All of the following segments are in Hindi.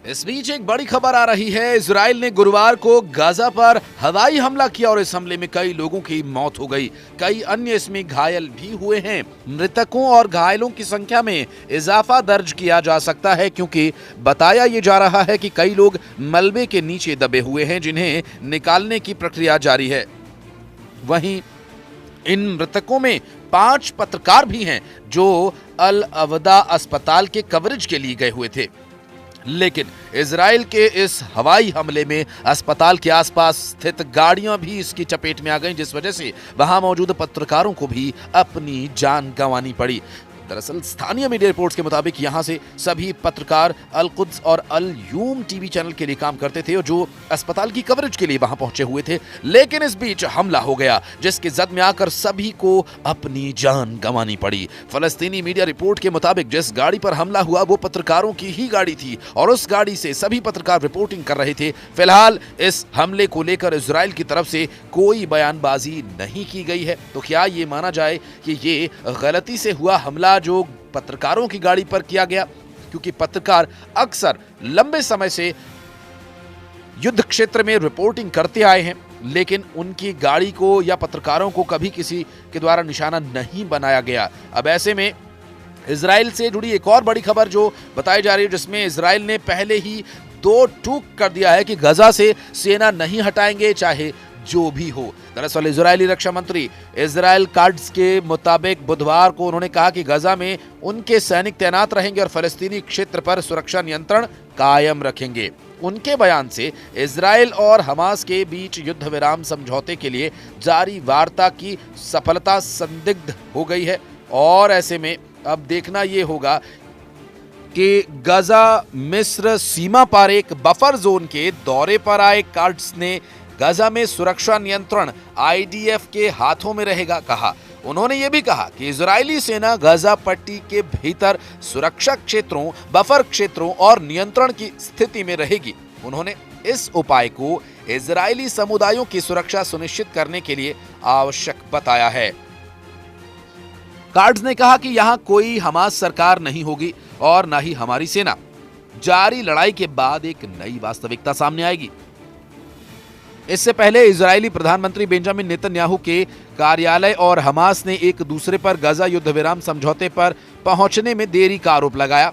इस बीच एक बड़ी खबर आ रही है। इजराइल ने गुरुवार को गाजा पर हवाई हमला किया और इस हमले में कई लोगों की मौत हो गई। कई अन्य इसमें घायल भी हुए हैं। मृतकों और घायलों की संख्या में इजाफा दर्ज किया जा सकता है क्योंकि बताया ये जा रहा है कि कई लोग मलबे के नीचे दबे हुए हैं जिन्हें निकालने की प्रक्रिया जारी है। वहीं इन मृतकों में 5 पत्रकार भी हैं जो अल अवदा अस्पताल के कवरेज के लिए गए हुए थे, लेकिन इजराइल के इस हवाई हमले में अस्पताल के आसपास स्थित गाड़ियां भी इसकी चपेट में आ गईं, जिस वजह से वहां मौजूद पत्रकारों को भी अपनी जान गंवानी पड़ी। दरअसल स्थानीय मीडिया रिपोर्ट्स के मुताबिक यहां से सभी पत्रकार अल कुद्स और अल यूम टीवी चैनल के लिए काम करते थे और जो अस्पताल की कवरेज के लिए वहां पहुंचे हुए थे, लेकिन इस बीच हमला हो गया जिसके जद में आकर सभी को अपनी जान गंवानी पड़ी। फलस्तीनी मीडिया रिपोर्ट के मुताबिक जिस गाड़ी पर हमला हुआ वो पत्रकारों की ही गाड़ी थी और उस गाड़ी से सभी पत्रकार रिपोर्टिंग कर रहे थे। फिलहाल इस हमले को लेकर इजराइल की तरफ से कोई बयानबाजी नहीं की गई है। तो क्या ये माना जाए कि ये गलती से हुआ हमला जो पत्रकारों की गाड़ी पर किया गया, क्योंकि पत्रकार अक्सर लंबे समय से युद्ध क्षेत्र में रिपोर्टिंग करते आए हैं, लेकिन उनकी गाड़ी को या पत्रकारों को कभी किसी के द्वारा निशाना नहीं बनाया गया। अब ऐसे में इजराइल से जुड़ी एक और बड़ी खबर जो बताई जा रही है, जिसमें इजराइल ने पहले ही 2 टूक कर दिया है कि गजा से सेना नहीं हटाएंगे चाहे जो भी हो। दरअसल इजरायली रक्षा मंत्री इजराइल काट्ज के मुताबिक बुधवार को उन्होंने कहा कि गजा में उनके सैनिक तैनात रहेंगे और फलस्तीनी क्षेत्र पर सुरक्षा नियंत्रण कायम रखेंगे। उनके बयान से इजराइल और हमास के बीच युद्ध विराम समझौते के लिए जारी वार्ता की सफलता संदिग्ध हो गई है और ऐसे में अब देखना यह होगा कि गजा मिस्र सीमा पर एक बफर जोन के दौरे पर आए काट्ज ने गजा में सुरक्षा नियंत्रण आईडीएफ के हाथों में रहेगा कहा। उन्होंने ये भी कहा कि इजरायली सेना गजा पट्टी के भीतर सुरक्षा क्षेत्रों, बफर क्षेत्रों और नियंत्रण की स्थिति में रहेगी। उन्होंने इस उपाय को इजरायली समुदायों की सुरक्षा सुनिश्चित करने के लिए आवश्यक बताया है। काट्ज ने कहा कि यहां कोई हमास सरकार नहीं होगी और न ही हमारी सेना। जारी लड़ाई के बाद एक नई वास्तविकता सामने आएगी। इससे पहले इजरायली प्रधानमंत्री बेंजामिन नेतन्याहू के कार्यालय और हमास ने एक दूसरे पर गजा युद्ध विराम समझौते पर पहुंचने में देरी का आरोप लगाया।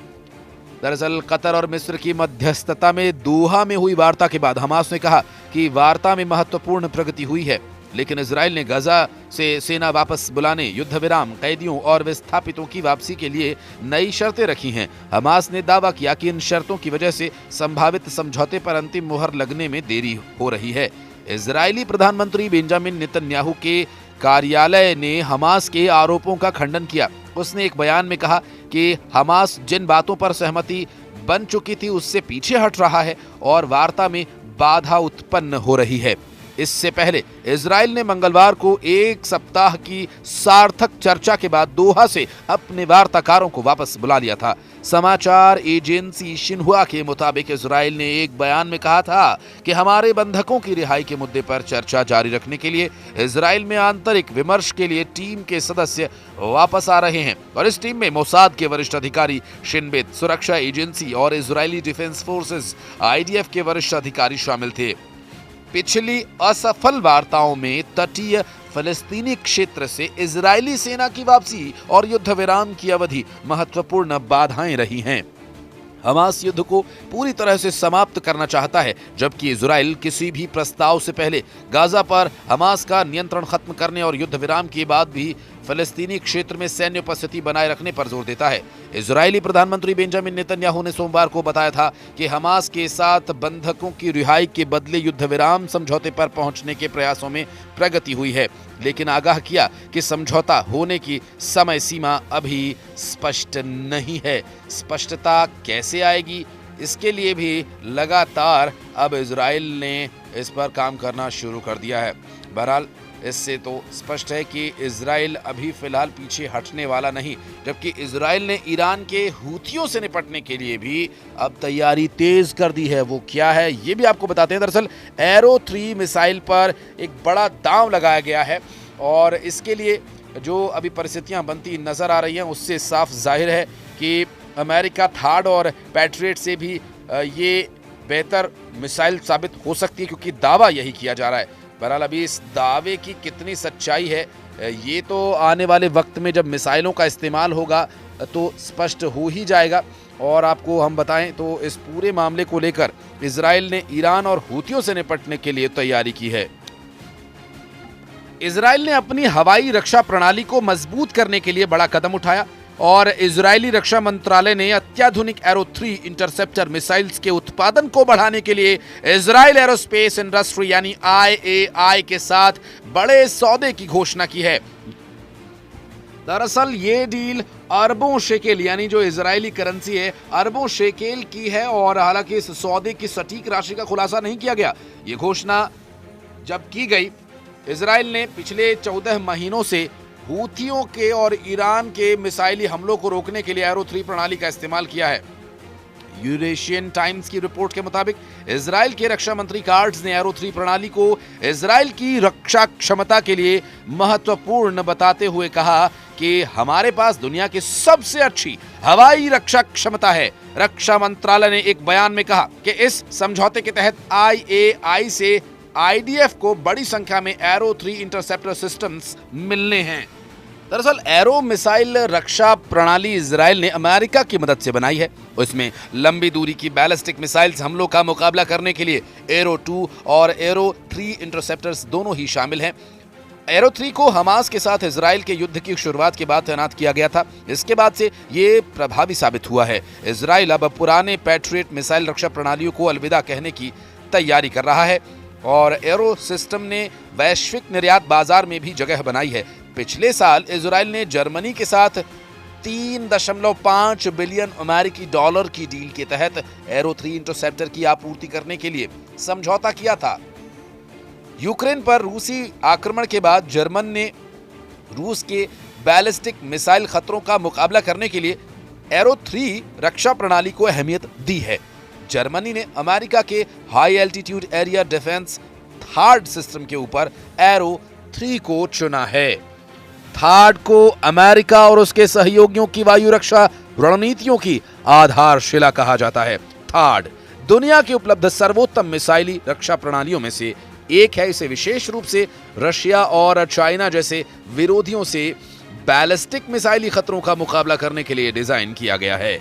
दरअसल कतर और मिस्र की मध्यस्थता में दोहा में हुई वार्ता के बाद हमास ने कहा कि वार्ता में महत्वपूर्ण प्रगति हुई है, लेकिन इजराइल ने गजा से सेना वापस बुलाने, युद्ध विराम, कैदियों और विस्थापितों की वापसी के लिए नई शर्तें रखी हैं। हमास ने दावा किया कि इन शर्तों की वजह से संभावित समझौते पर अंतिम मुहर लगने में देरी हो रही है। इजरायली प्रधानमंत्री बेंजामिन नेतन्याहू के कार्यालय ने हमास के आरोपों का खंडन किया। उसने एक बयान में कहा कि हमास जिन बातों पर सहमति बन चुकी थी उससे पीछे हट रहा है और वार्ता में बाधा उत्पन्न हो रही है। इससे पहले इजराइल ने मंगलवार को एक सप्ताह की सार्थक चर्चा के बाद दोहा से अपने वार्ताकारों को वापस बुला लिया था। समाचार एजेंसी शिन्हुआ के मुताबिक इजराइल ने एक बयान में कहा था कि हमारे बंधकों की रिहाई के मुद्दे पर चर्चा जारी रखने के लिए इजराइल में आंतरिक विमर्श के लिए टीम के सदस्य वापस आ रहे हैं और इस टीम में मोसाद के वरिष्ठ अधिकारी, शिन बेत सुरक्षा एजेंसी और इजरायली डिफेंस फोर्सेस आईडीएफ के वरिष्ठ अधिकारी शामिल थे। पिछली असफल वार्ताओं में तटीय फलस्तीनी क्षेत्र से इजरायली सेना की वापसी और युद्ध विराम की अवधि महत्वपूर्ण बाधाएं रही हैं। हमास युद्ध को पूरी तरह से समाप्त करना चाहता है, जबकि इजराइल किसी भी प्रस्ताव से पहले गाजा पर हमास का नियंत्रण खत्म करने और युद्ध विराम के बाद भी फलस्तीनी क्षेत्र में सैन्य उपस्थिति बनाए रखने पर जोर देता है। इजरायली प्रधानमंत्री बेंजामिन नेतन्याहू ने सोमवार को बताया था कि हमास के साथ बंधकों की रिहाई के बदले युद्ध विराम समझौते पर पहुंचने के प्रयासों में प्रगति हुई है, लेकिन आगाह किया कि समझौता होने की समय सीमा अभी स्पष्ट नहीं है। स्पष्टता कैसे आएगी, इसके लिए भी लगातार अब इजराइल ने इस पर काम करना शुरू कर दिया है। बहरहाल इससे तो स्पष्ट है कि इजराइल अभी फिलहाल पीछे हटने वाला नहीं, जबकि इजराइल ने ईरान के हूथियों से निपटने के लिए भी अब तैयारी तेज कर दी है। वो क्या है ये भी आपको बताते हैं। दरअसल एरो 3 मिसाइल पर एक बड़ा दांव लगाया गया है और इसके लिए जो अभी परिस्थितियां बनती नजर आ रही हैं उससे साफ जाहिर है कि अमेरिका थार्ड और पैट्रियट से भी ये बेहतर मिसाइल साबित हो सकती है, क्योंकि दावा यही किया जा रहा है। बहरहाल अभी इस दावे की कितनी सच्चाई है ये तो आने वाले वक्त में जब मिसाइलों का इस्तेमाल होगा तो स्पष्ट हो ही जाएगा। और आपको हम बताएं तो इस पूरे मामले को लेकर इजराइल ने ईरान और हूथियों से निपटने के लिए तैयारी की है। इजराइल ने अपनी हवाई रक्षा प्रणाली को मजबूत करने के लिए बड़ा कदम उठाया और इजरायली रक्षा मंत्रालय ने अत्याधुनिक एरो 3 इंटरसेप्टर मिसाइल्स के उत्पादन को बढ़ाने के लिए इजराइल एरोस्पेस इंडस्ट्री यानी IAI के साथ बड़े सौदे की घोषणा की है। दरअसल ये डील अरबों शेकेल यानी जो इजरायली करेंसी है अरबों शेकेल की है और हालांकि इस सौदे की सटीक राशि का खुलासा नहीं किया गया। ये घोषणा जब की गई, इजराइल ने पिछले 14 महीनों से हूथियों के और ईरान के मिसाइली हमलों को रोकने के लिए एरो 3 प्रणाली का इस्तेमाल किया है। यूरेशियन टाइम्स की रिपोर्ट के मुताबिक इजराइल के रक्षा मंत्री कार्ड्स ने एरो 3 प्रणाली को इजराइल की रक्षा क्षमता के लिए महत्वपूर्ण बताते हुए कहा कि हमारे पास दुनिया की सबसे अच्छी हवाई रक्षा क्षमता है। रक्षा मंत्रालय ने एक बयान में कहा कि इस समझौते के तहत IAI से IDF को बड़ी संख्या में एरो 3 इंटरसेप्टर सिस्टम्स मिलने हैं। दरअसल एरो मिसाइल रक्षा प्रणाली इजराइल ने अमेरिका की मदद से बनाई है। इसमें लंबी दूरी की बैलिस्टिक मिसाइल्स हमलों का मुकाबला करने के लिए एरो 2 और एरो 3 इंटरसेप्टर्स दोनों ही शामिल हैं। एरो 3 को हमास के साथ इजराइल के युद्ध की शुरुआत के बाद तैनात किया गया था। इसके बाद से ये प्रभावी साबित हुआ है। इजराइल अब पुराने पैट्रियट मिसाइल रक्षा प्रणालियों को अलविदा कहने की तैयारी कर रहा है और एरो सिस्टम ने वैश्विक निर्यात बाजार में भी जगह बनाई है। पिछले साल इजराइल ने जर्मनी के साथ 3.5 बिलियन अमेरिकी डॉलर की डील के तहत एरो 3 इंटरसेप्टर की आपूर्ति करने के लिए समझौता किया था। यूक्रेन पर रूसी आक्रमण के बाद जर्मन ने रूस के बैलिस्टिक मिसाइल खतरों का मुकाबला करने के लिए एरो 3 रक्षा प्रणाली को अहमियत दी है। जर्मनी ने अमेरिका के high altitude area defence third system के ऊपर एरो 3 को चुना है। थार्ड को अमेरिका और उसके सहयोगियों की वायु रक्षा रणनीतियों की आधारशिला कहा जाता है। थार्ड दुनिया की उपलब्ध सर्वोत्तम मिसाइली रक्षा प्रणालियों में से एक है। इसे विशेष रूप से रशिया और चाइना जैसे विरोधियों से बैलिस्टिक मिसाइली खतरों का मुकाबला करने के लिए डिजाइन किया गया है।